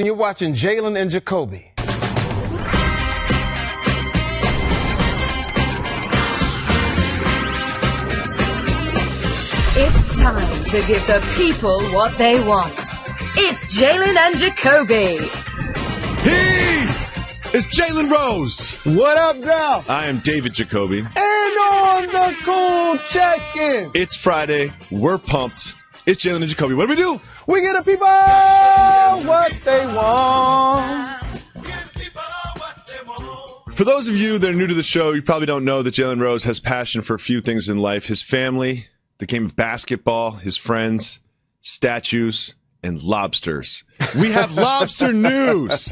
You're watching Jalen and Jacoby. It's time to give the people what they want. It's Jalen and Jacoby. He is Jalen Rose. What up, now? I am David Jacoby. And on the cool check-in. It's Friday. We're pumped. It's Jalen and Jacoby. What do we do? We give the people what they want. For those of you that are new to the show, you probably don't know that Jalen Rose has passion for a few things in life. His family, the game of basketball, his friends, statues, and lobsters. We have lobster news.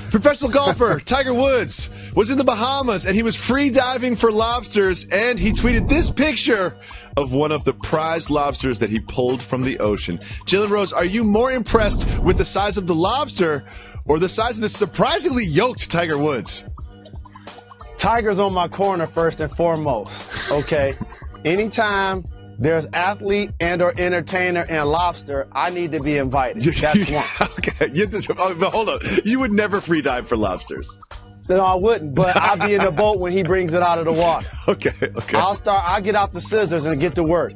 Professional golfer Tiger Woods was in the Bahamas and he was free diving for lobsters, and he tweeted this picture of one of the prized lobsters that he pulled from the ocean. Jalen Rose, are you more impressed with the size of the lobster or the size of the surprisingly yoked Tiger Woods? Tiger's on my corner first and foremost, okay? Anytime there's athlete and or entertainer and lobster, I need to be invited. That's one. Okay, but hold on. You would never free dive for lobsters. No, I wouldn't, but I'll be in the boat when he brings it out of the water. Okay. I'll get out the scissors and get to work.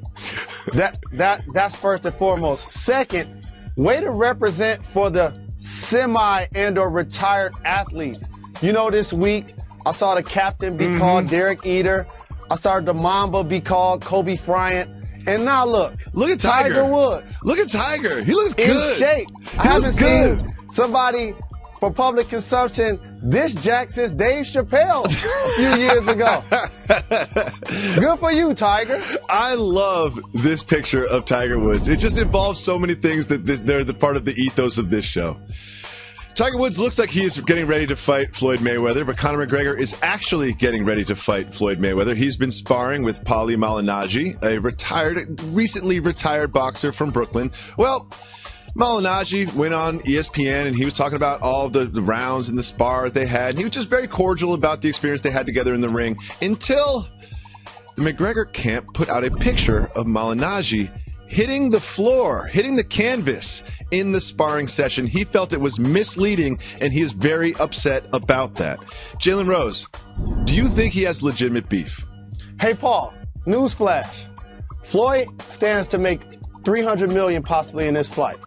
That's first and foremost. Second, way to represent for the semi and or retired athletes. You know, this week I saw the captain be called Derek Eater. I saw the Mamba be called Kobe Bryant. And now look at Tiger Woods. Look at Tiger. He looks good. In shape. I haven't seen somebody for public consumption this jack since Dave Chappelle a few years ago. Good for you, Tiger. I love this picture of Tiger Woods. It just involves so many things that they're the part of the ethos of this show. Tiger Woods looks like he is getting ready to fight Floyd Mayweather, but Conor McGregor is actually getting ready to fight Floyd Mayweather. He's been sparring with Paulie Malignaggi, a recently retired boxer from Brooklyn. Well, Malignaggi went on ESPN and he was talking about all the rounds and the spars they had. And he was just very cordial about the experience they had together in the ring until the McGregor camp put out a picture of Malignaggi hitting the floor, hitting the canvas in the sparring session. He felt it was misleading, and he is very upset about that. Jalen Rose, do you think he has legitimate beef? Hey, Paul, newsflash. Floyd stands to make $300 million possibly in this fight.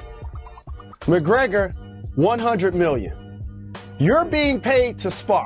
McGregor, $100 million. You're being paid to spar.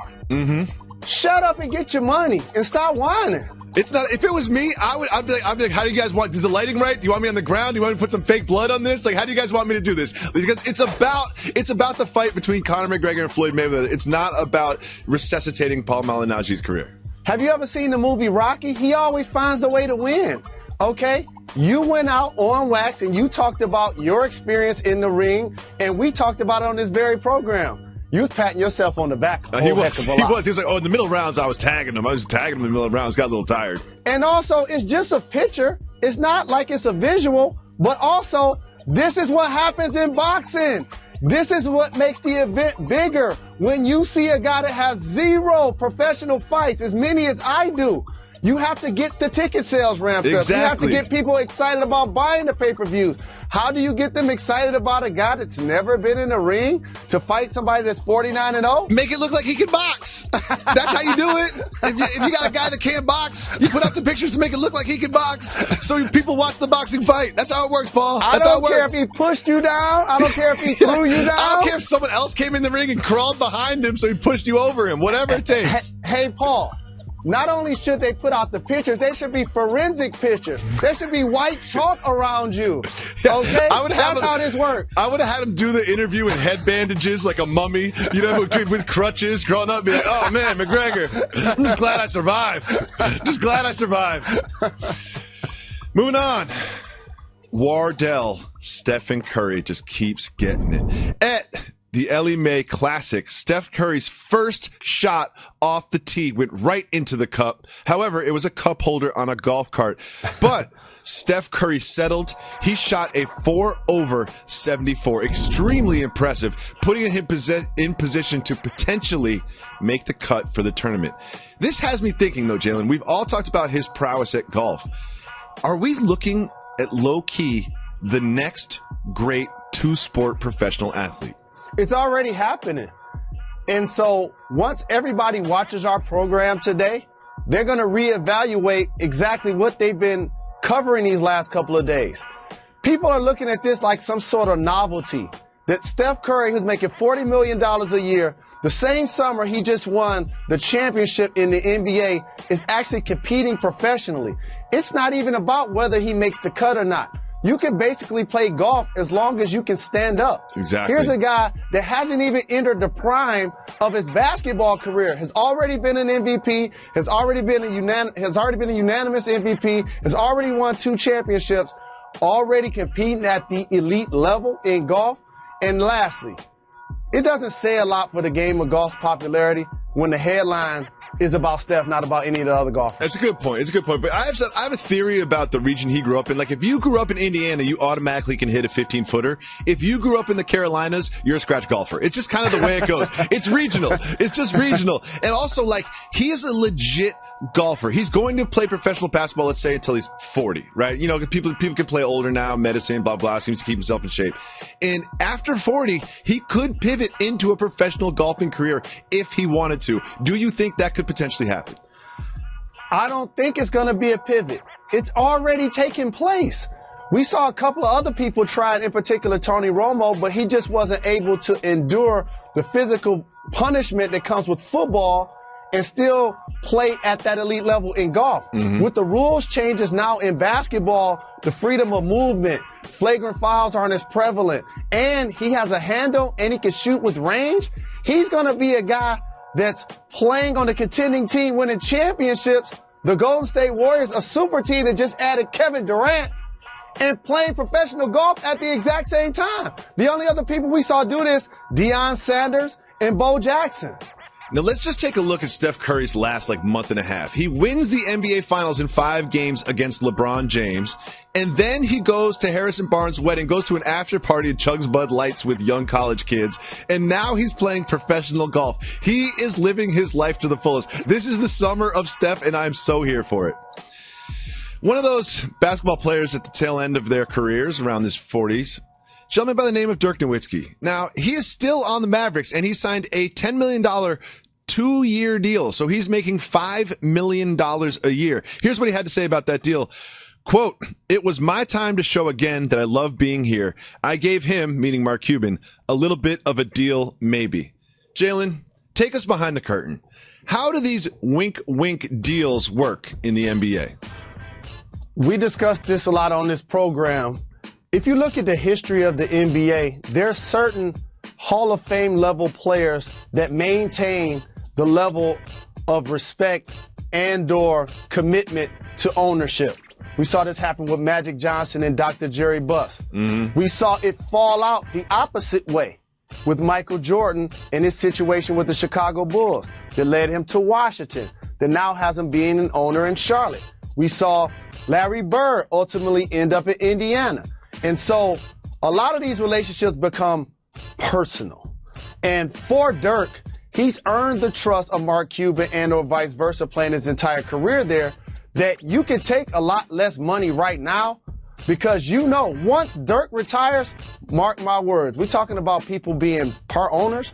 Shut up and get your money and stop whining. It's not. If it was me, I'd be like, how do you guys want? Is the lighting right? Do you want me on the ground? Do you want me to put some fake blood on this? Like, how do you guys want me to do this? Because it's about the fight between Conor McGregor and Floyd Mayweather. It's not about resuscitating Paul Malignaggi's career. Have you ever seen the movie Rocky? He always finds a way to win. Okay? You went out on wax and you talked about your experience in the ring, and we talked about it on this very program. You was patting yourself on the back a whole heck of a lot. He was like, in the middle rounds, I was tagging him. I was tagging him in the middle of rounds. Got a little tired. And also, it's just a picture. It's not like it's a visual, but also, this is what happens in boxing. This is what makes the event bigger. When you see a guy that has 0 professional fights, as many as I do, you have to get the ticket sales ramped up. You have to get people excited about buying the pay-per-views. How do you get them excited about a guy that's never been in the ring to fight somebody that's 49-0? Make it look like he can box. That's how you do it. If you got a guy that can't box, you put out some pictures to make it look like he can box, so people watch the boxing fight. That's how it works, Paul. That's how it works. I don't care if he pushed you down. I don't care if he threw you down. I don't care if someone else came in the ring and crawled behind him so he pushed you over him. Whatever it takes. Hey, Paul. Not only should they put out the pictures, they should be forensic pictures. There should be white chalk around you. Okay? That's how this works. I would have had him do the interview in head bandages like a mummy, with crutches, growing up, be like, oh man, McGregor, I'm just glad I survived. Moving on. Wardell, Stephen Curry just keeps getting it. At the Ellie Mae Classic, Steph Curry's first shot off the tee went right into the cup. However, it was a cup holder on a golf cart. But Steph Curry settled. He shot a 4-over 74. Extremely impressive, putting him in position to potentially make the cut for the tournament. This has me thinking, though, Jalen, we've all talked about his prowess at golf. Are we looking at low-key the next great two-sport professional athlete? It's already happening. And so once everybody watches our program today, they're going to reevaluate exactly what they've been covering these last couple of days. People are looking at this like some sort of novelty. That Steph Curry, who's making $40 million a year, the same summer he just won the championship in the NBA, is actually competing professionally. It's not even about whether he makes the cut or not. You can basically play golf as long as you can stand up. Exactly. Here's a guy that hasn't even entered the prime of his basketball career, has already been an MVP, has already been a unanimous MVP, has already won 2 championships, already competing at the elite level in golf. And lastly, it doesn't say a lot for the game of golf's popularity when the headline is about Steph, not about any of the other golfers. That's a good point. It's a good point. But I have a theory about the region he grew up in. Like, if you grew up in Indiana, you automatically can hit a 15-footer. If you grew up in the Carolinas, you're a scratch golfer. It's just kind of the way it goes. It's regional. It's just regional. And also, like, he is a legit golfer. He's going to play professional basketball, let's say, until he's 40, right? You know, people can play older now, medicine, blah, blah, seems to keep himself in shape. And after 40, he could pivot into a professional golfing career if he wanted to. Do you think that could potentially happen? I don't think it's going to be a pivot. It's already taken place. We saw a couple of other people try it, in particular Tony Romo, but he just wasn't able to endure the physical punishment that comes with football and still play at that elite level in golf. With the rules changes now in basketball, the freedom of movement, flagrant fouls aren't as prevalent, and he has a handle and he can shoot with range. He's going to be a guy that's playing on the contending team, winning championships. The Golden State Warriors, a super team that just added Kevin Durant, and playing professional golf at the exact same time. The only other people we saw do this, Deion Sanders and Bo Jackson. Now, let's just take a look at Steph Curry's last, month and a half. He wins the NBA Finals in 5 games against LeBron James, and then he goes to Harrison Barnes' wedding, goes to an after party and chugs Bud Lights with young college kids, and now he's playing professional golf. He is living his life to the fullest. This is the summer of Steph, and I'm so here for it. One of those basketball players at the tail end of their careers, around his 40s, gentleman by the name of Dirk Nowitzki. Now, he is still on the Mavericks, and he signed a $10 million 2-year deal. So he's making $5 million a year. Here's what he had to say about that deal. Quote, "It was my time to show again that I love being here. I gave him," meaning Mark Cuban, "a little bit of a deal, maybe." Jalen, take us behind the curtain. How do these wink-wink deals work in the NBA? We discussed this a lot on this program. If you look at the history of the NBA, there are certain Hall of Fame level players that maintain the level of respect and/or commitment to ownership. We saw this happen with Magic Johnson and Dr. Jerry Buss. We saw it fall out the opposite way with Michael Jordan and his situation with the Chicago Bulls that led him to Washington, that now has him being an owner in Charlotte. We saw Larry Bird ultimately end up in Indiana. And so a lot of these relationships become personal. And for Dirk, he's earned the trust of Mark Cuban and or vice versa, playing his entire career there, that you can take a lot less money right now because you know once Dirk retires, mark my words, we're talking about people being part owners.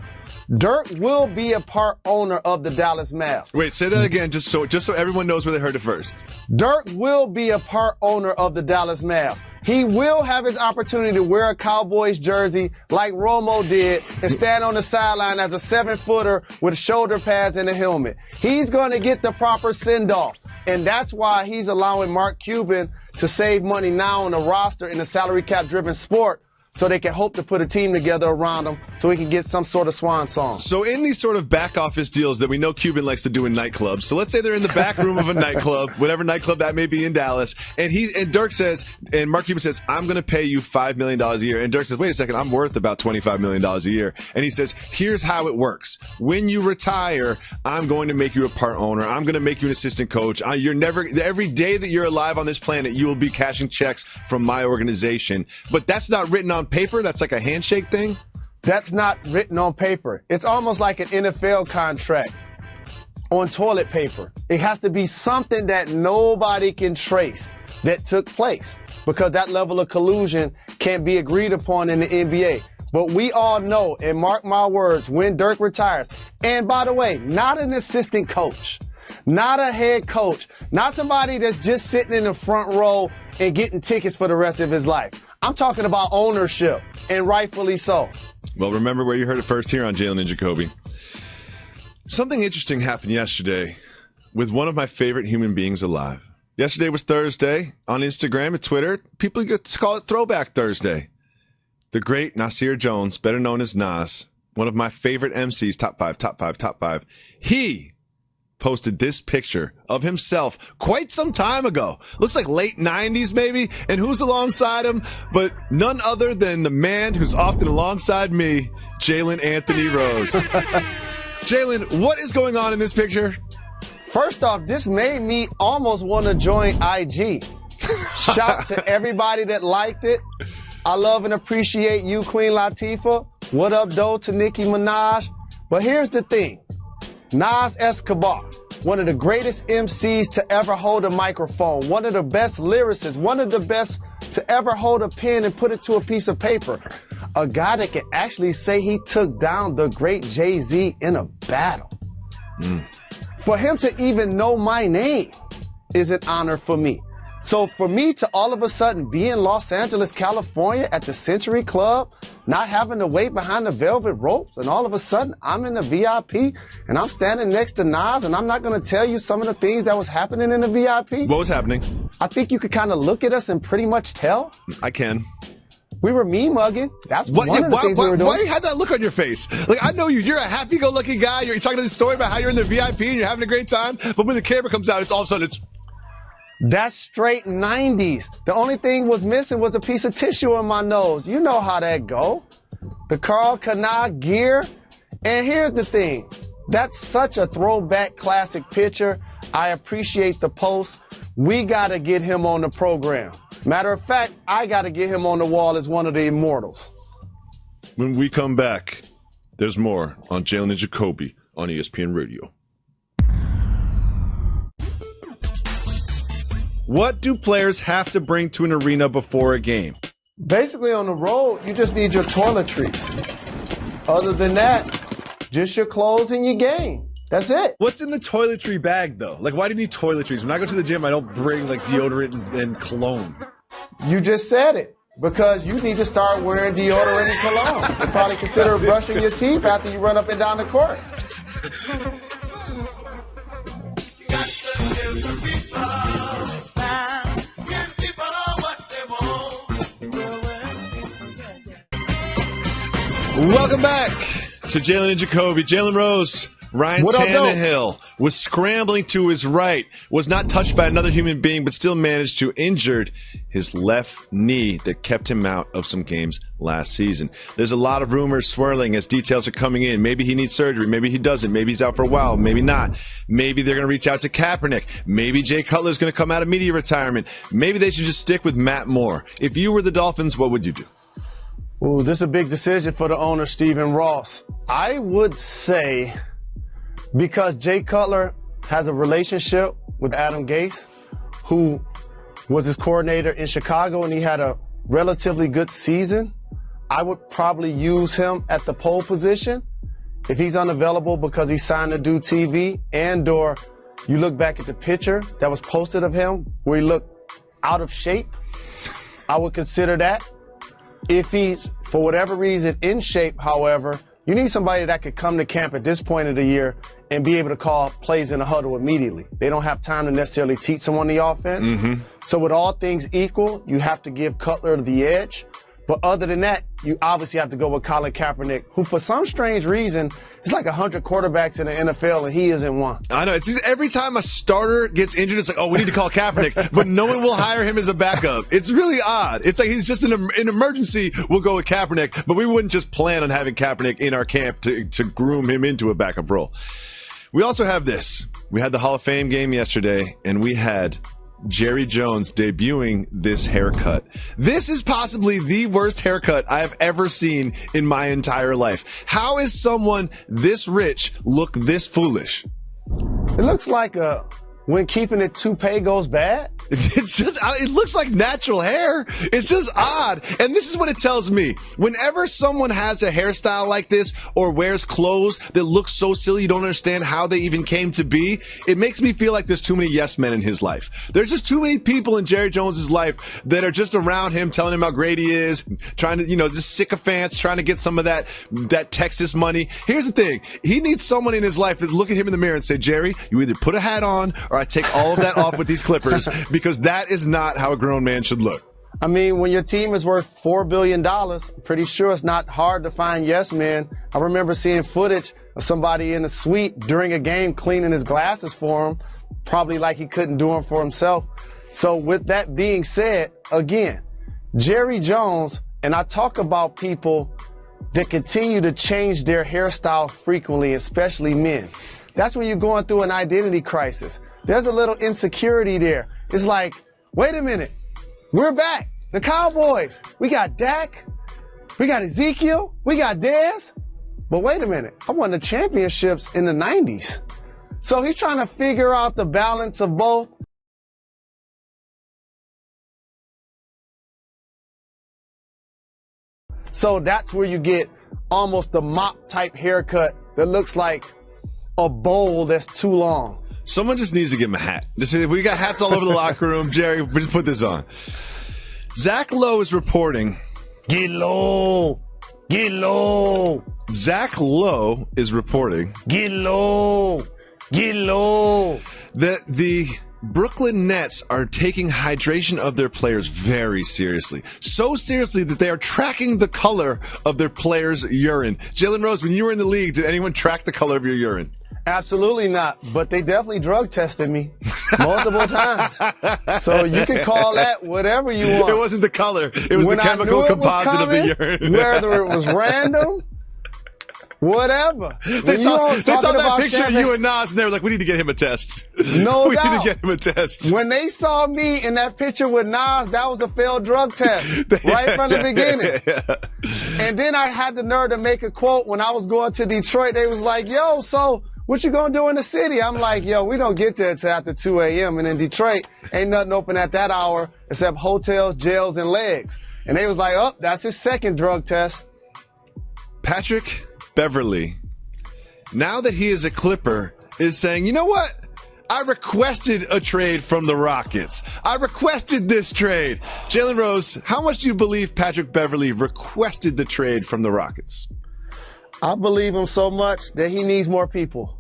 Dirk will be a part owner of the Dallas Mavs. Wait, say that again, just so everyone knows where they heard it first. Dirk will be a part owner of the Dallas Mavs. He will have his opportunity to wear a Cowboys jersey like Romo did and stand on the sideline as a 7-footer with shoulder pads and a helmet. He's going to get the proper send-off. And that's why he's allowing Mark Cuban to save money now on the roster in a salary cap-driven sport, so they can hope to put a team together around him so he can get some sort of swan song. So in these sort of back office deals that we know Cuban likes to do in nightclubs, so let's say they're in the back room of a nightclub, whatever nightclub that may be in Dallas, and Dirk says, and Mark Cuban says, "I'm going to pay you $5 million a year." And Dirk says, "Wait a second, I'm worth about $25 million a year." And he says, "Here's how it works. When you retire, I'm going to make you a part owner. I'm going to make you an assistant coach. Every day that you're alive on this planet, you will be cashing checks from my organization." But that's not written on paper. That's like a handshake thing. That's not written on paper. It's almost like an NFL contract on toilet paper. It has to be something that nobody can trace that took place, because that level of collusion can't be agreed upon in the NBA. But we all know, and mark my words, when Dirk retires, and by the way, not an assistant coach, not a head coach, not somebody that's just sitting in the front row and getting tickets for the rest of his life. I'm talking about ownership, and rightfully so. Well, remember where you heard it first here on Jalen Jacoby. Something interesting happened yesterday with one of my favorite human beings alive. Yesterday was Thursday. On Instagram and Twitter, people get to call it Throwback Thursday. The great Nasir Jones, better known as Nas, one of my favorite MCs, top five. He posted this picture of himself quite some time ago. Looks like late 90s maybe. And who's alongside him? But none other than the man who's often alongside me, Jalen Anthony Rose. Jalen, what is going on in this picture? First off, this made me almost want to join IG. Shout to everybody that liked it. I love and appreciate you, Queen Latifah. What up, though, to Nicki Minaj? But here's the thing. Nas Escobar, one of the greatest MCs to ever hold a microphone, one of the best lyricists, one of the best to ever hold a pen and put it to a piece of paper. A guy that can actually say he took down the great Jay-Z in a battle. For him to even know my name is an honor for me. So for me to all of a sudden be in Los Angeles, California at the Century Club, not having to wait behind the velvet ropes, and all of a sudden I'm in the VIP and I'm standing next to Nas, and I'm not going to tell you some of the things that was happening in the VIP. What was happening? I think you could kind of look at us and pretty much tell. I can. We were meme mugging. That's one of the things we were doing. Why you had that look on your face? Like, I know you. You're a happy-go-lucky guy. You're talking this story about how you're in the VIP and you're having a great time. But when the camera comes out, it's all of a sudden it's... That's straight 90s. The only thing was missing was a piece of tissue in my nose. You know how that go. The Karl Kani gear. And here's the thing. That's such a throwback classic picture. I appreciate the post. We got to get him on the program. Matter of fact, I got to get him on the wall as one of the immortals. When we come back, there's more on Jalen Jacoby on ESPN Radio. What do players have to bring to an arena before a game? Basically, on the road, you just need your toiletries. Other than that, just your clothes and your game. That's it. What's in the toiletry bag, though? Like, why do you need toiletries? When I go to the gym, I don't bring, like, deodorant and cologne. You just said it. Because you need to start wearing deodorant and cologne. And probably consider brushing your teeth after you run up and down the court. Welcome back to Jalen and Jacoby. Jalen Rose, Ryan Tannehill was scrambling to his right, was not touched by another human being, but still managed to injure his left knee that kept him out of some games last season. There's a lot of rumors swirling as details are coming in. Maybe he needs surgery. Maybe he doesn't. Maybe he's out for a while. Maybe not. Maybe they're going to reach out to Kaepernick. Maybe Jay Cutler's going to come out of media retirement. Maybe they should just stick with Matt Moore. If you were the Dolphins, what would you do? Ooh, this is a big decision for the owner, Stephen Ross. I would say, because Jay Cutler has a relationship with Adam Gase, who was his coordinator in Chicago, and he had a relatively good season, I would probably use him at the pole position. If he's unavailable because he signed to do TV, and or you look back at the picture that was posted of him where he looked out of shape, I would consider that. If he's, for whatever reason, in shape, however, you need somebody that could come to camp at this point of the year and be able to call plays in the huddle immediately. They don't have time to necessarily teach someone the offense. So with all things equal, you have to give Cutler the edge. But other than that, you obviously have to go with Colin Kaepernick, who for some strange reason is like 100 quarterbacks in the NFL, and he isn't one. I know. It's every time a starter gets injured, it's like, oh, we need to call Kaepernick, but no one will hire him as a backup. It's really odd. It's like he's just in an emergency, we'll go with Kaepernick, but we wouldn't just plan on having Kaepernick in our camp to groom him into a backup role. We also have this. We had the Hall of Fame game yesterday, and we had Jerry Jones debuting this haircut. This is possibly the worst haircut I have ever seen in my entire life. How is someone this rich look this foolish? It looks like a when keeping it toupee goes bad? It's just, it looks like natural hair. It's just odd. And this is what it tells me. Whenever someone has a hairstyle like this or wears clothes that look so silly you don't understand how they even came to be, it makes me feel like there's too many yes men in his life. There's just too many people in Jerry Jones's life that are just around him telling him how great he is, trying to, just sycophants, trying to get some of that Texas money. Here's the thing. He needs someone in his life that look at him in the mirror and say, Jerry, you either put a hat on or I take all of that off with these clippers, because that is not how a grown man should look. I mean, when your team is worth $4 billion, I'm pretty sure it's not hard to find yes men. I remember seeing footage of somebody in the suite during a game cleaning his glasses for him, probably like he couldn't do them for himself. So with that being said, again, Jerry Jones, and I talk about people that continue to change their hairstyle frequently, especially men. That's when you're going through an identity crisis. There's a little insecurity there. It's like, wait a minute, we're back. The Cowboys. We got Dak. We got Ezekiel. We got Dez. But wait a minute, I won the championships in the 90s. So he's trying to figure out the balance of both. So that's where you get almost the mop type haircut that looks like a bowl that's too long. Someone just needs to give him a hat. We got hats all over the locker room. Jerry, just put this on. Zach Lowe is reporting. Get low. Get low. Zach Lowe is reporting. Get low. Get low. That the Brooklyn Nets are taking hydration of their players very seriously. So seriously that they are tracking the color of their players' urine. Jalen Rose, when you were in the league, did anyone track the color of your urine? Absolutely not, but they definitely drug tested me multiple times. So you can call that whatever you want. It wasn't the color. It was the chemical composite of the urine. Whether it was random, whatever. They saw that picture of you and Nas, and they were like, we need to get him a test. No we doubt. We need to get him a test. When they saw me in that picture with Nas, that was a failed drug test right from the beginning. Yeah. And then I had the nerve to make a quote when I was going to Detroit. They was like, yo, so what you gonna do in the city? I'm like, yo, we don't get there till after 2 a.m. And in Detroit, ain't nothing open at that hour except hotels, jails, and legs. And they was like, oh, that's his second drug test. Patrick Beverley, now that he is a Clipper, is saying, you know what? I requested a trade from the Rockets. I requested this trade. Jalen Rose, how much do you believe Patrick Beverley requested the trade from the Rockets? I believe him so much that he needs more people.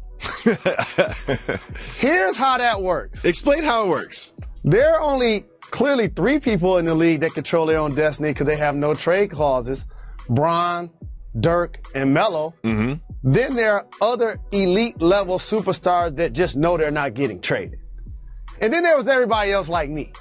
Here's how that works. Explain how it works. There are only clearly 3 people in the league that control their own destiny because they have no trade clauses. Bron, Dirk, and Melo. Mm-hmm. Then there are other elite level superstars that just know they're not getting traded. And then there was everybody else like me.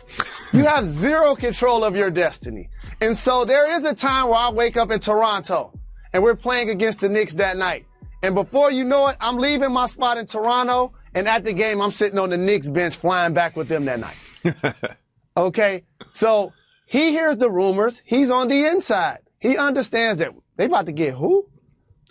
You have zero control of your destiny. And so there is a time where I wake up in Toronto and we're playing against the Knicks that night. And before you know it, I'm leaving my spot in Toronto, and at the game, I'm sitting on the Knicks bench flying back with them that night. Okay? So he hears the rumors. He's on the inside. He understands that they about to get who?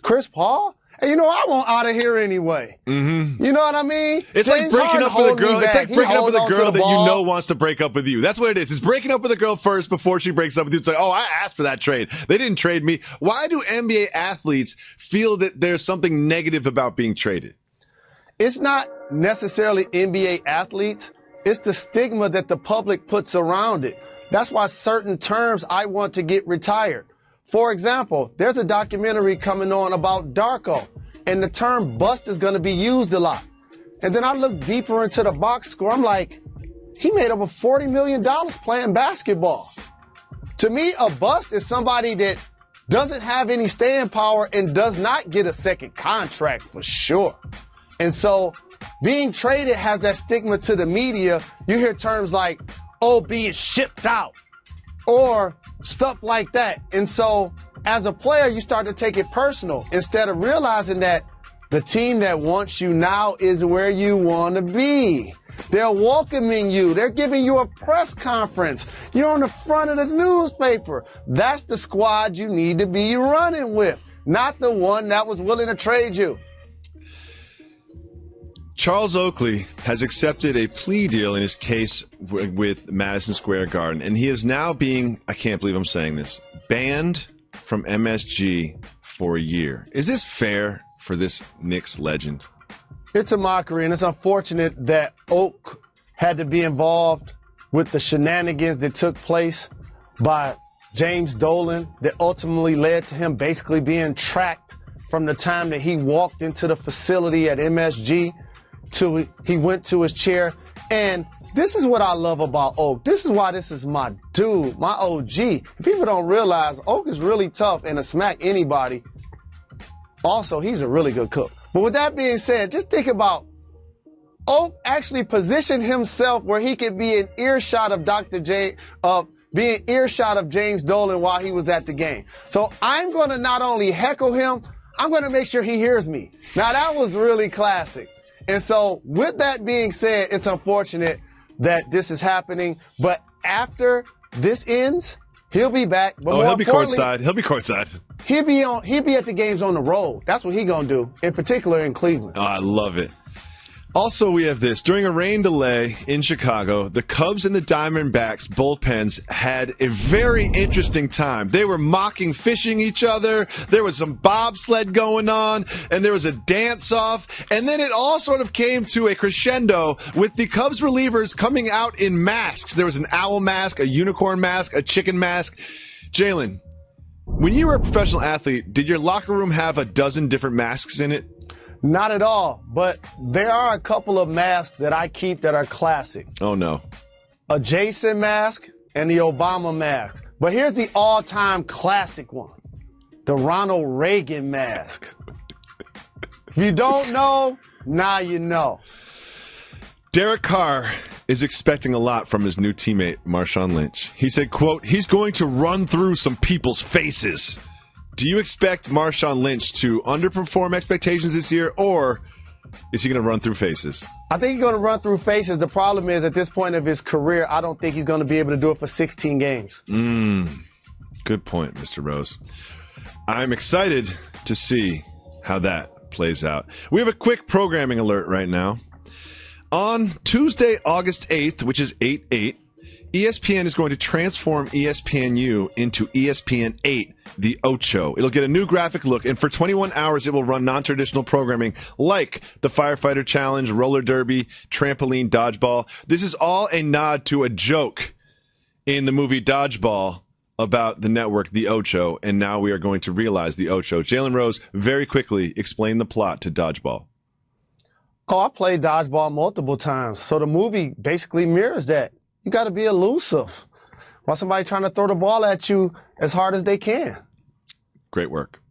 Chris Paul? And I want out of here anyway. Mm-hmm. You know what I mean? It's like breaking up with a girl. It's like breaking up with a girl that you know wants to break up with you. That's what it is. It's breaking up with a girl first before she breaks up with you. It's like, oh, I asked for that trade. They didn't trade me. Why do NBA athletes feel that there's something negative about being traded? It's not necessarily NBA athletes. It's the stigma that the public puts around it. That's why certain terms I want to get retired. For example, there's a documentary coming on about Darko, and the term bust is going to be used a lot. And then I look deeper into the box score. I'm like, he made over $40 million playing basketball. To me, a bust is somebody that doesn't have any staying power and does not get a second contract for sure. And so being traded has that stigma to the media. You hear terms like, oh, being shipped out, or stuff like that. And so as a player, you start to take it personal instead of realizing that the team that wants you now is where you want to be. They're welcoming you. They're giving you a press conference. You're on the front of the newspaper. That's the squad you need to be running with, not the one that was willing to trade you. Charles Oakley has accepted a plea deal in his case with Madison Square Garden, and he is now being, I can't believe I'm saying this, banned from MSG for a year. Is this fair for this Knicks legend? It's a mockery, and it's unfortunate that Oak had to be involved with the shenanigans that took place by James Dolan that ultimately led to him basically being tracked from the time that he walked into the facility at MSG till he went to his chair. And this is what I love about Oak. This is why this is my dude, my OG. People don't realize Oak is really tough and to smack anybody. Also, he's a really good cook. But with that being said, just think about Oak actually positioned himself where he could be in earshot of being earshot of James Dolan while he was at the game. So I'm going to not only heckle him, I'm going to make sure he hears me. Now, that was really classic. And so with that being said, it's unfortunate that this is happening. But after this ends, he'll be back. But he'll be courtside. He'll be courtside. He'll be at the games on the road. That's what he going to do, in particular in Cleveland. Oh, I love it. Also, we have this. During a rain delay in Chicago, the Cubs and the Diamondbacks bullpens had a very interesting time. They were mocking fishing each other. There was some bobsled going on, and there was a dance-off. And then it all sort of came to a crescendo with the Cubs relievers coming out in masks. There was an owl mask, a unicorn mask, a chicken mask. Jalen, when you were a professional athlete, did your locker room have a dozen different masks in it? Not at all, but there are a couple of masks that I keep that are classic. Oh, no. A Jason mask and the Obama mask. But here's the all-time classic one, the Ronald Reagan mask. If you don't know, now you know. Derek Carr is expecting a lot from his new teammate, Marshawn Lynch. He said, quote, he's going to run through some people's faces. Do you expect Marshawn Lynch to underperform expectations this year, or is he going to run through faces? I think he's going to run through faces. The problem is, at this point of his career, I don't think he's going to be able to do it for 16 games. Good point, Mr. Rose. I'm excited to see how that plays out. We have a quick programming alert right now. On Tuesday, August 8th, which is 8/8, ESPN is going to transform ESPNU into ESPN 8, the Ocho. It'll get a new graphic look, and for 21 hours, it will run non-traditional programming like the Firefighter Challenge, Roller Derby, Trampoline, Dodgeball. This is all a nod to a joke in the movie Dodgeball about the network, the Ocho, and now we are going to realize the Ocho. Jalen Rose, very quickly, explain the plot to Dodgeball. Oh, I played Dodgeball multiple times, so the movie basically mirrors that. You got to be elusive while somebody trying to throw the ball at you as hard as they can. Great work.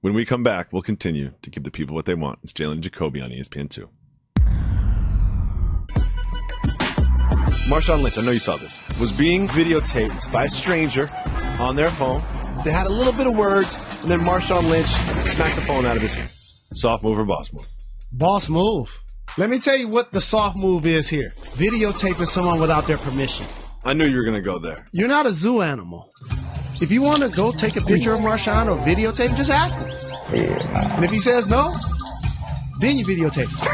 When we come back, we'll continue to give the people what they want. It's Jalen Jacoby on ESPN2. Marshawn Lynch, I know you saw this, was being videotaped by a stranger on their phone. They had a little bit of words, and then Marshawn Lynch smacked the phone out of his hands. Soft move or boss move? Boss move. Let me tell you what the soft move is here. Videotaping someone without their permission. I knew you were going to go there. You're not a zoo animal. If you want to go take a picture of Marshawn or videotape him, just ask him. And if he says no, then you videotape him.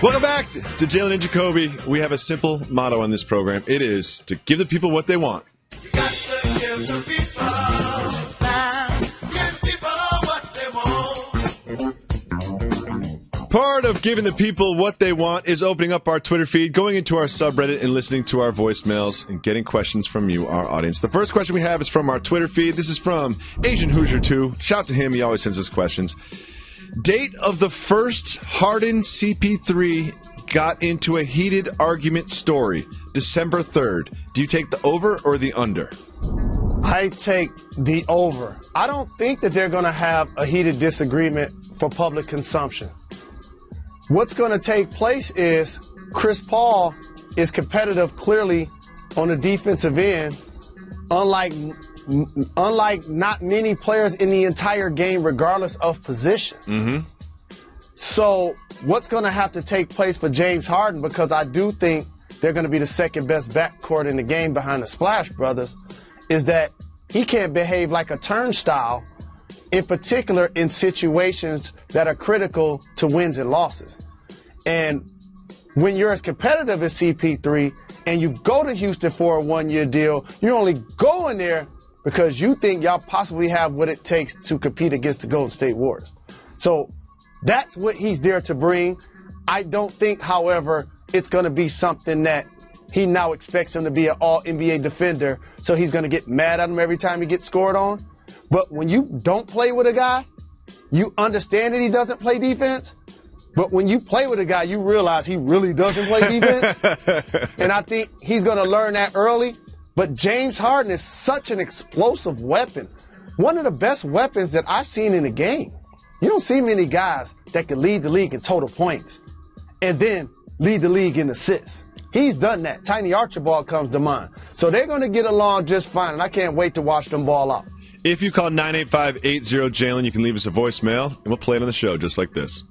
Welcome back to Jalen and Jacoby. We have a simple motto on this program. It is to give the people what they want. Part of giving the people what they want is opening up our Twitter feed, going into our subreddit, and listening to our voicemails and getting questions from you, our audience. The first question we have is from our Twitter feed. This is from Asian Hoosier 2. Shout out to him. He always sends us questions. Date of the first Harden CP3 got into a heated argument story, December 3rd. Do you take the over or the under? I take the over. I don't think that they're going to have a heated disagreement for public consumption. What's going to take place is Chris Paul is competitive clearly on the defensive end, unlike not many players in the entire game, regardless of position. Mm-hmm. So what's going to have to take place for James Harden, because I do think they're going to be the second best backcourt in the game behind the Splash Brothers, is that he can't behave like a turnstile, in particular in situations that are critical to wins and losses. And when you're as competitive as CP3 and you go to Houston for a one-year deal, you're only going there because you think y'all possibly have what it takes to compete against the Golden State Warriors. So that's what he's there to bring. I don't think, however, it's going to be something that he now expects him to be an all-NBA defender, so he's going to get mad at him every time he gets scored on. But when you don't play with a guy, you understand that he doesn't play defense. But when you play with a guy, you realize he really doesn't play defense. And I think he's going to learn that early. But James Harden is such an explosive weapon. One of the best weapons that I've seen in the game. You don't see many guys that can lead the league in total points and then lead the league in assists. He's done that. Tiny Archibald comes to mind. So they're going to get along just fine, and I can't wait to watch them ball out. If you call 985-80-JALEN, you can leave us a voicemail, and we'll play it on the show just like this.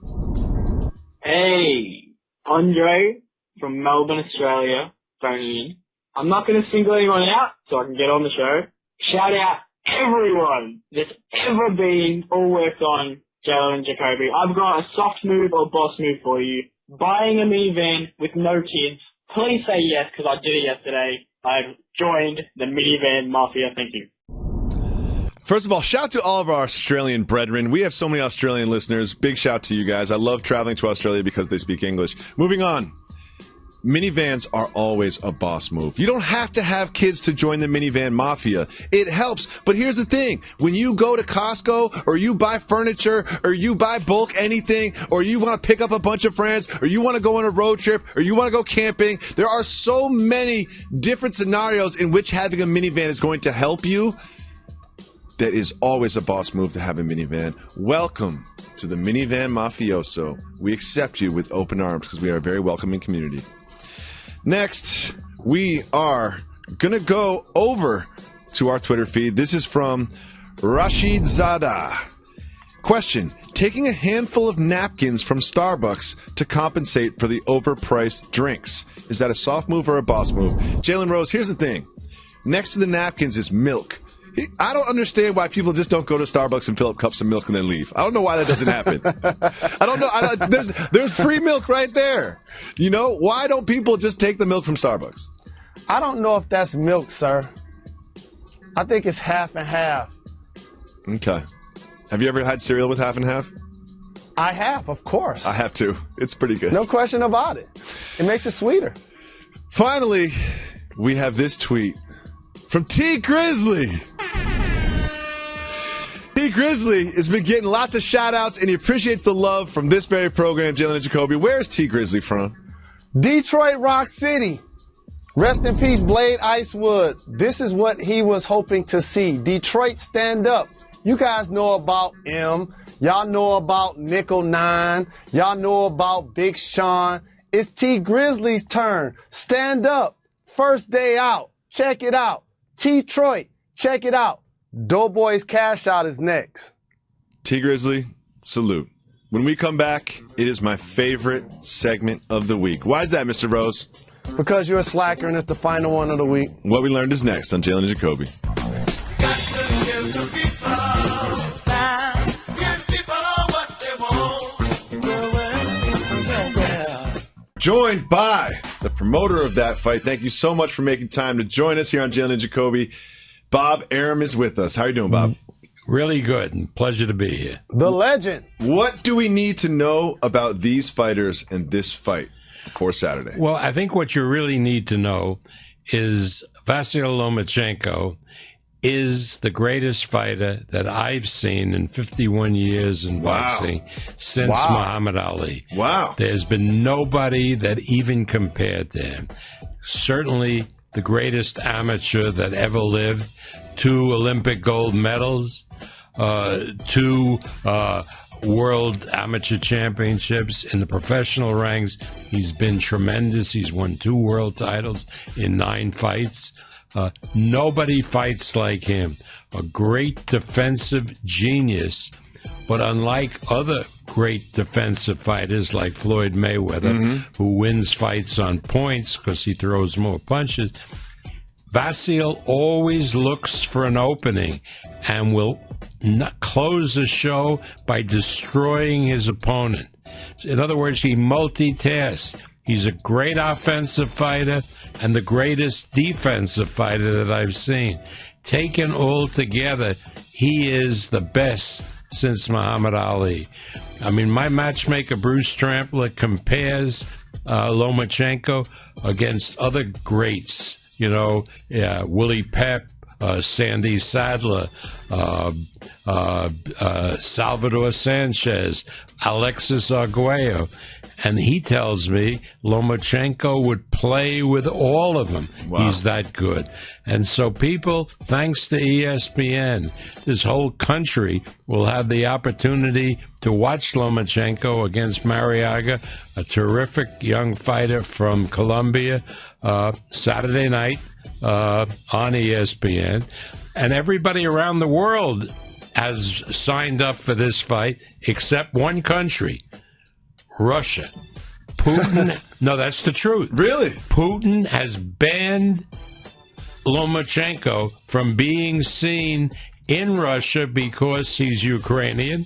Hey, Andre from Melbourne, Australia, phoning in. I'm not going to single anyone out so I can get on the show. Shout out everyone that's ever been or worked on Jalen Jacoby. I've got a soft move or boss move for you. Buying a minivan with no kids. Please say yes, because I did it yesterday. I've joined the minivan mafia. Thank you. First of all, shout out to all of our Australian brethren. We have so many Australian listeners. Big shout to you guys. I love traveling to Australia because they speak English. Moving on. Minivans are always a boss move. You don't have to have kids to join the minivan mafia. It helps. But here's the thing. When you go to Costco or you buy furniture or you buy bulk anything or you want to pick up a bunch of friends or you want to go on a road trip or you want to go camping, there are so many different scenarios in which having a minivan is going to help you. That is always a boss move to have a minivan. Welcome to the Minivan Mafioso. We accept you with open arms because we are a very welcoming community. Next, we are going to go over to our Twitter feed. This is from Rashid Zada. Question: taking a handful of napkins from Starbucks to compensate for the overpriced drinks. Is that a soft move or a boss move? Jalen Rose, here's the thing. Next to the napkins is milk. I don't understand why people just don't go to Starbucks and fill up cups of milk and then leave. I don't know why that doesn't happen. I don't know. There's free milk right there. You know, why don't people just take the milk from Starbucks? I don't know if that's milk, sir. I think it's half and half. Okay. Have you ever had cereal with half and half? I have, of course. I have too. It's pretty good. No question about it. It makes it sweeter. Finally, we have this tweet from T. Grizzly. T. Grizzly has been getting lots of shout-outs, and he appreciates the love from this very program, Jalen and Jacoby. Where's T. Grizzly from? Detroit Rock City. Rest in peace, Blade Icewood. This is what he was hoping to see. Detroit, stand up. You guys know about M. Y'all know about Nickel 9. Y'all know about Big Sean. It's T. Grizzly's turn. Stand up. First day out. Check it out. Detroit, check it out. Doughboy's Cash Out is next. T. Grizzly, salute. When we come back, it is my favorite segment of the week. Why is that, Mr. Rose? Because you're a slacker and it's the final one of the week. What we learned is next on Jalen and Jacoby. Joined by the promoter of that fight. Thank you so much for making time to join us here on Jalen and Jacoby. Bob Arum is with us. How are you doing, Bob? Really good. Pleasure to be here. The legend. What do we need to know about these fighters and this fight for Saturday? Well, I think what you really need to know is Vasily Lomachenko is the greatest fighter that I've seen in 51 years in boxing since Muhammad Ali. Wow. There's been nobody that even compared to him. Certainly the greatest amateur that ever lived. 2 Olympic gold medals, 2 world amateur championships in the professional ranks. He's been tremendous. He's won 2 world titles in 9 fights. Nobody fights like him. A great defensive genius But unlike other great defensive fighters like Floyd Mayweather, who wins fights on points because he throws more punches, Vasyl always looks for an opening and will not close the show by destroying his opponent. In other words, he multitasks. He's a great offensive fighter and the greatest defensive fighter that I've seen. Taken all together, he is the best since Muhammad Ali. I mean, my matchmaker, Bruce Trampler, compares Lomachenko against other greats. You know, Willie Pep, Sandy Sadler, Salvador Sanchez, Alexis Arguello. And he tells me Lomachenko would play with all of them. Wow. He's that good. And so people, thanks to ESPN, this whole country will have the opportunity to watch Lomachenko against Mariaga, a terrific young fighter from Colombia, Saturday night on ESPN. And everybody around the world has signed up for this fight except one country, Russia. Putin, no, that's the truth. Really? Putin has banned Lomachenko from being seen in Russia because he's Ukrainian.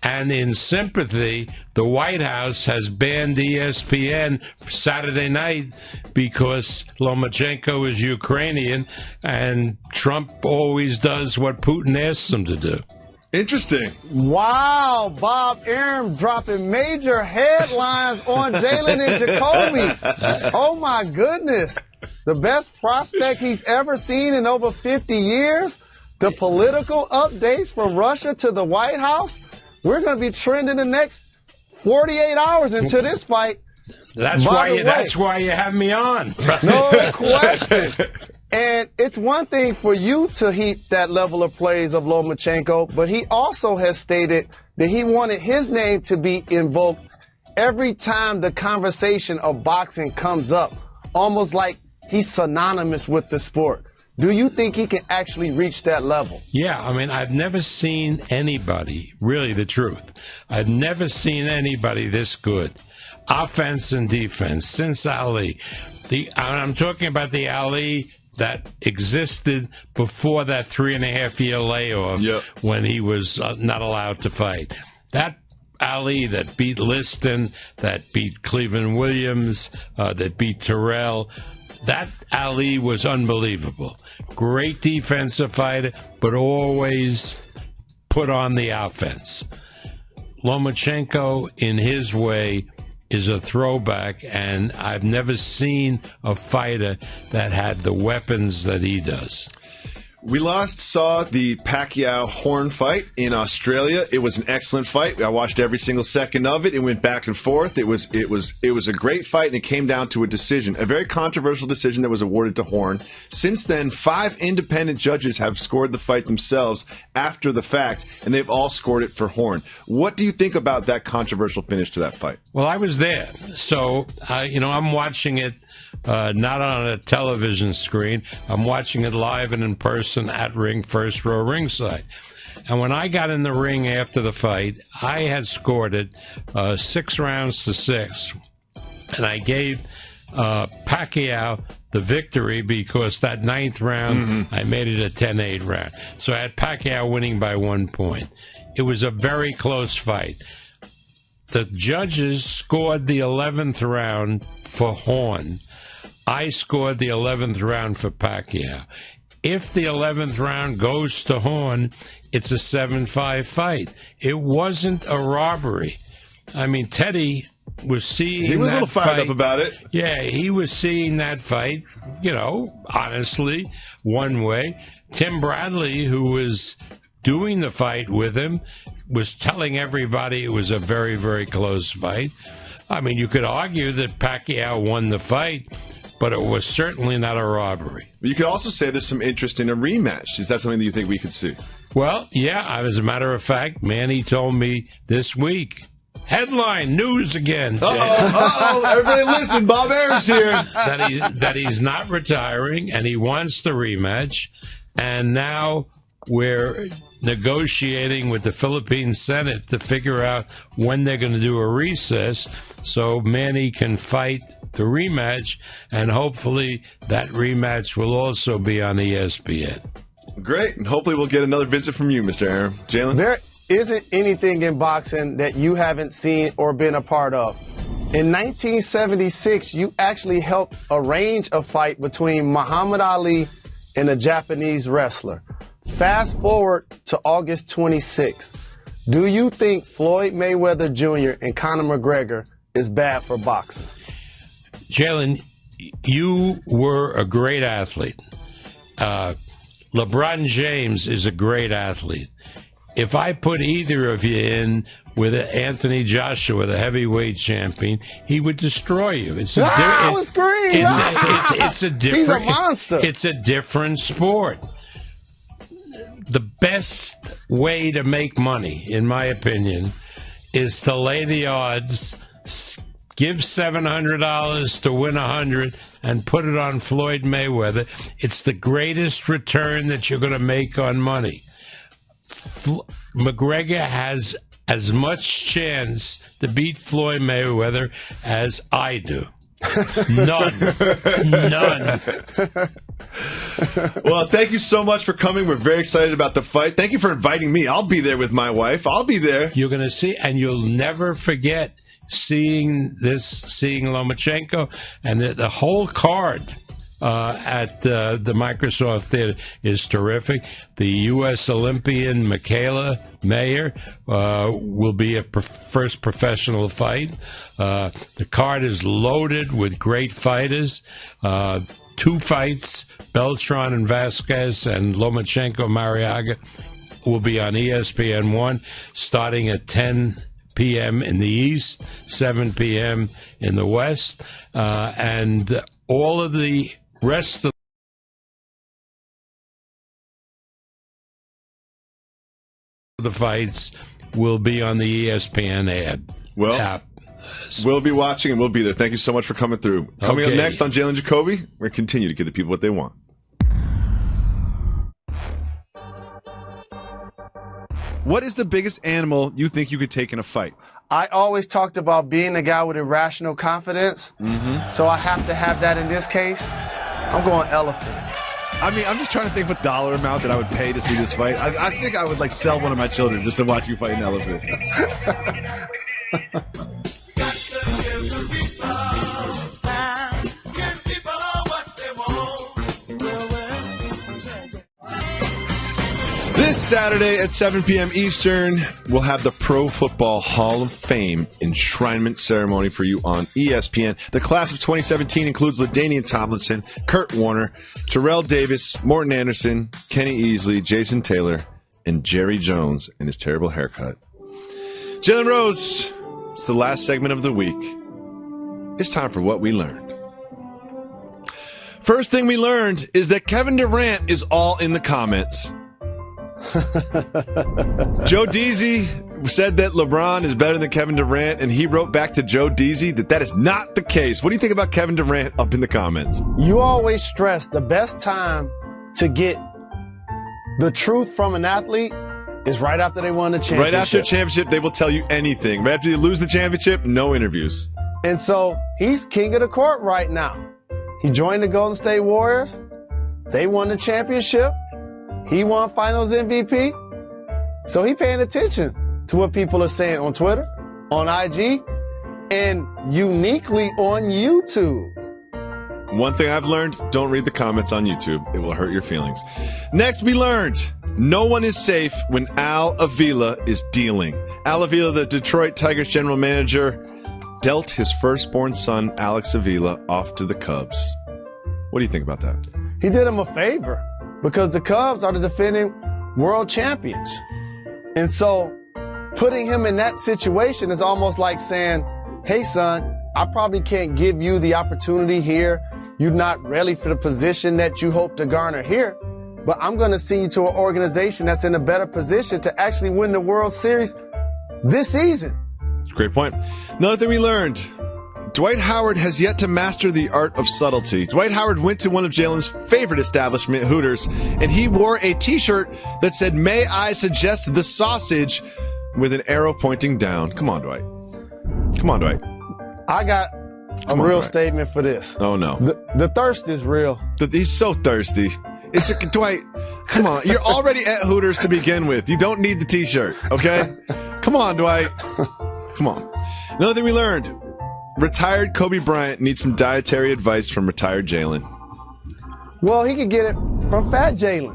And in sympathy, the White House has banned ESPN for Saturday night because Lomachenko is Ukrainian, and Trump always does what Putin asks him to do. Interesting. Wow, Bob Arum dropping major headlines on Jalen and Jacoby. Oh, my goodness. The best prospect he's ever seen in over 50 years. The political updates from Russia to the White House. We're going to be trending the next 48 hours into this fight. That's why you have me on. No question. And it's one thing for you to heap that level of praise of Lomachenko, but he also has stated that he wanted his name to be invoked every time the conversation of boxing comes up, almost like he's synonymous with the sport. Do you think he can actually reach that level? Yeah, I mean, I've never seen anybody, really the truth, I've never seen anybody this good, offense and defense, since Ali. I'm talking about the Ali that existed before that 3.5-year layoff when he was not allowed to fight. That Ali that beat Liston, that beat Cleveland Williams, that beat Terrell, that Ali was unbelievable. Great defensive fighter, but always put on the offense. Lomachenko, in his way, is a throwback, and I've never seen a fighter that had the weapons that he does. We last saw the Pacquiao-Horn fight in Australia. It was an excellent fight. I watched every single second of it. It went back and forth. It was a great fight, and it came down to a decision, a very controversial decision that was awarded to Horn. Since then, 5 independent judges have scored the fight themselves after the fact, and they've all scored it for Horn. What do you think about that controversial finish to that fight? Well, I was there, so I'm watching it. Not on a television screen. I'm watching it live and in person at ring, first row ringside. And when I got in the ring after the fight, I had scored it 6 rounds to 6. And I gave Pacquiao the victory because that 9th round, I made it a 10-8 round. So I had Pacquiao winning by 1 point. It was a very close fight. The judges scored the 11th round for Horn. I scored the 11th round for Pacquiao. If the 11th round goes to Horn, it's a 7-5 fight. It wasn't a robbery. I mean, Teddy was seeing He was that a little fired fight. up about it. Yeah, he was seeing that fight, honestly, one way. Tim Bradley, who was doing the fight with him, was telling everybody it was a very, very close fight. I mean, you could argue that Pacquiao won the fight, but it was certainly not a robbery. You could also say there's some interest in a rematch. Is that something that you think we could see? Well, yeah, as a matter of fact, Manny told me this week. Headline news again. Everybody listen, Bob Arum's here. that he's not retiring and he wants the rematch. And now we're negotiating with the Philippine Senate to figure out when they're going to do a recess so Manny can fight the rematch, and hopefully that rematch will also be on ESPN. Great, and hopefully we'll get another visit from you, Mr. Aram. Jalen? There isn't anything in boxing that you haven't seen or been a part of. In 1976, you actually helped arrange a fight between Muhammad Ali and a Japanese wrestler. Fast forward to August 26th. Do you think Floyd Mayweather Jr. and Conor McGregor is bad for boxing? Jalen, you were a great athlete. LeBron James is a great athlete. If I put either of you in with Anthony Joshua, the heavyweight champion, he would destroy you. It's a different. He's a monster. It's a different sport. The best way to make money, in my opinion, is to lay the odds, give $700 to win 100, and put it on Floyd Mayweather. It's the greatest return that you're going to make on money. McGregor has as much chance to beat Floyd Mayweather as I do. None. Well, thank you so much for coming. We're very excited about the fight. Thank you for inviting me. I'll be there with my wife. I'll be there. You're going to see, and you'll never forget seeing Lomachenko, and the whole card at the Microsoft Theater is terrific. The U.S. Olympian Michaela Mayer will be a first professional fight. The card is loaded with great fighters. 2 fights, Beltran and Vasquez and Lomachenko Mariaga, will be on ESPN1 starting at 10 p.m. in the East, 7 p.m. in the West, and all of the rest of the fights will be on the ESPN app. We'll be watching and we'll be there. Thank you so much for coming through. Coming up Okay. next on Jalen Jacoby, we're going to continue to give the people what they want. What is the biggest animal you think you could take in a fight? I always talked about being a guy with irrational confidence, so I have to have that in this case. I'm going elephant. I mean, I'm just trying to think of a dollar amount that I would pay to see this fight. I think I would sell one of my children just to watch you fight an elephant. This Saturday at 7 p.m. Eastern, we'll have the Pro Football Hall of Fame enshrinement ceremony for you on ESPN. The class of 2017 includes LaDainian Tomlinson, Kurt Warner, Terrell Davis, Morton Anderson, Kenny Easley, Jason Taylor, and Jerry Jones and his terrible haircut. Jalen Rose, it's the last segment of the week. It's time for What We Learned. First thing we learned is that Kevin Durant is all in the comments. Joe Deasy said that LeBron is better than Kevin Durant, and he wrote back to Joe Deasy that is not the case. What do you think about Kevin Durant up in the comments? You always stress the best time to get the truth from an athlete is right after they won the championship. Right after a championship, they will tell you anything. Right after you lose the championship, no interviews. And so he's king of the court right now. He joined the Golden State Warriors. They won the championship. He won Finals MVP. So he paying attention to what people are saying on Twitter, on IG, and uniquely on YouTube. One thing I've learned, don't read the comments on YouTube. It will hurt your feelings. Next, we learned no one is safe when Al Avila is dealing. Al Avila, the Detroit Tigers general manager, dealt his firstborn son, Alex Avila, off to the Cubs. What do you think about that? He did him a favor because the Cubs are the defending world champions. And so putting him in that situation is almost like saying, hey, son, I probably can't give you the opportunity here. You're not ready for the position that you hope to garner here. But I'm going to send you to an organization that's in a better position to actually win the World Series this season. That's a great point. Another thing we learned, Dwight Howard has yet to master the art of subtlety. Dwight Howard went to one of Jalen's favorite establishment, Hooters, and he wore a t-shirt that said, "May I suggest the sausage," with an arrow pointing down. Come on, Dwight. Come on, Dwight. I got a real statement for this. Oh, no. The thirst is real. He's so thirsty. Dwight, come on. You're already at Hooters to begin with. You don't need the t-shirt, okay? Come on, Dwight. Come on. Another thing we learned. Retired Kobe Bryant needs some dietary advice from retired Jalen. Well, he could get it from Fat Jalen.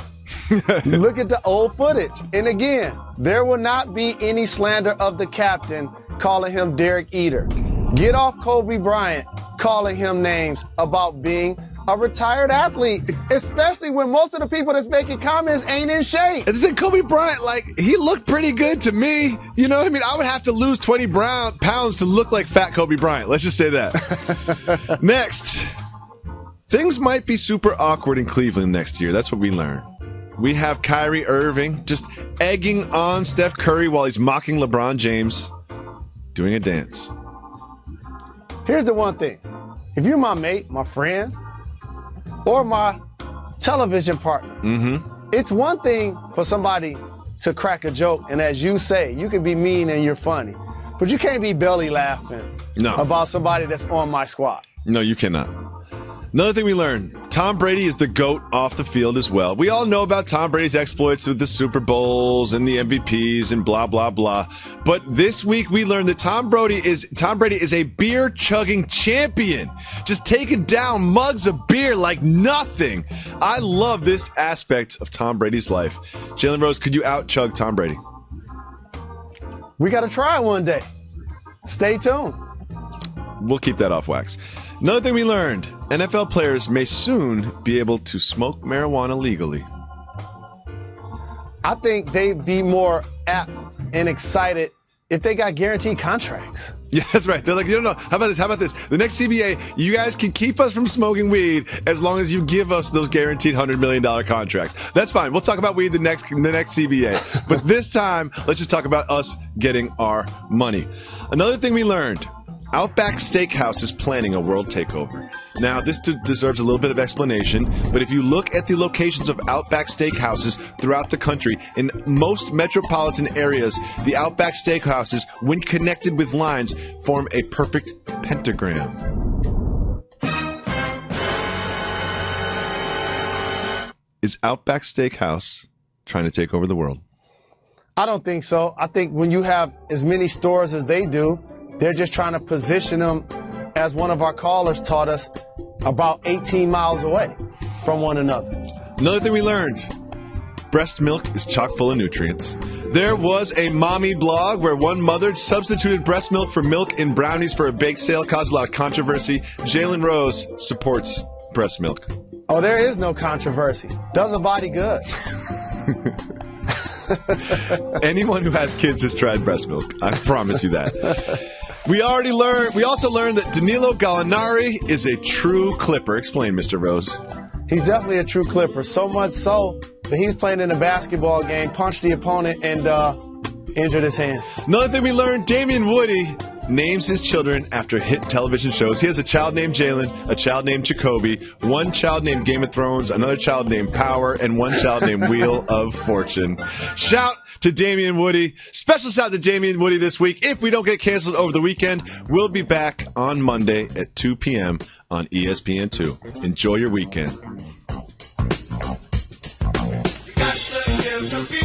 Look at the old footage. And again, there will not be any slander of the captain calling him Derek Eater. Get off Kobe Bryant calling him names about being a retired athlete, especially when most of the people that's making comments ain't in shape. And then Kobe Bryant, he looked pretty good to me. You know what I mean? I would have to lose 20 pounds to look like fat Kobe Bryant. Let's just say that. Next, things might be super awkward in Cleveland next year. That's what we learned. We have Kyrie Irving just egging on Steph Curry while he's mocking LeBron James, doing a dance. Here's the one thing. If you're my mate, my friend, or my television partner, it's one thing for somebody to crack a joke, and as you say, you can be mean and you're funny, but you can't be belly laughing about somebody that's on my squad. No, you cannot. Another thing we learned, Tom Brady is the GOAT off the field as well. We all know about Tom Brady's exploits with the Super Bowls and the MVPs and blah, blah, blah. But this week we learned that Tom Brady is a beer-chugging champion, just taking down mugs of beer like nothing. I love this aspect of Tom Brady's life. Jalen Rose, could you out-chug Tom Brady? We got to try one day. Stay tuned. We'll keep that off wax. Another thing we learned, NFL players may soon be able to smoke marijuana legally. I think they'd be more apt and excited if they got guaranteed contracts. Yeah, that's right. They're like, no, how about this? How about this? The next CBA, you guys can keep us from smoking weed as long as you give us those guaranteed $100 million contracts. That's fine. We'll talk about weed the next CBA. But this time, let's just talk about us getting our money. Another thing we learned, Outback Steakhouse is planning a world takeover. Now, this deserves a little bit of explanation, but if you look at the locations of Outback Steakhouses throughout the country, in most metropolitan areas, the Outback Steakhouses, when connected with lines, form a perfect pentagram. Is Outback Steakhouse trying to take over the world? I don't think so. I think when you have as many stores as they do, they're just trying to position them, as one of our callers taught us, about 18 miles away from one another. Another thing we learned, breast milk is chock full of nutrients. There was a mommy blog where one mother substituted breast milk for milk in brownies for a bake sale, caused a lot of controversy. Jalen Rose supports breast milk. Oh, there is no controversy. Does a body good. Anyone who has kids has tried breast milk. I promise you that. We also learned that Danilo Gallinari is a true Clipper. Explain, Mr. Rose. He's definitely a true Clipper. So much so that he's playing in a basketball game, punched the opponent, and injured his hand. Another thing we learned, Damian Woody names his children after hit television shows. He has a child named Jalen, a child named Jacoby, one child named Game of Thrones, another child named Power, and one child named Wheel of Fortune. Shout to Damian Woody. Special shout to Damian Woody this week. If we don't get canceled over the weekend, we'll be back on Monday at 2 p.m. on ESPN2. Enjoy your weekend. You got to give the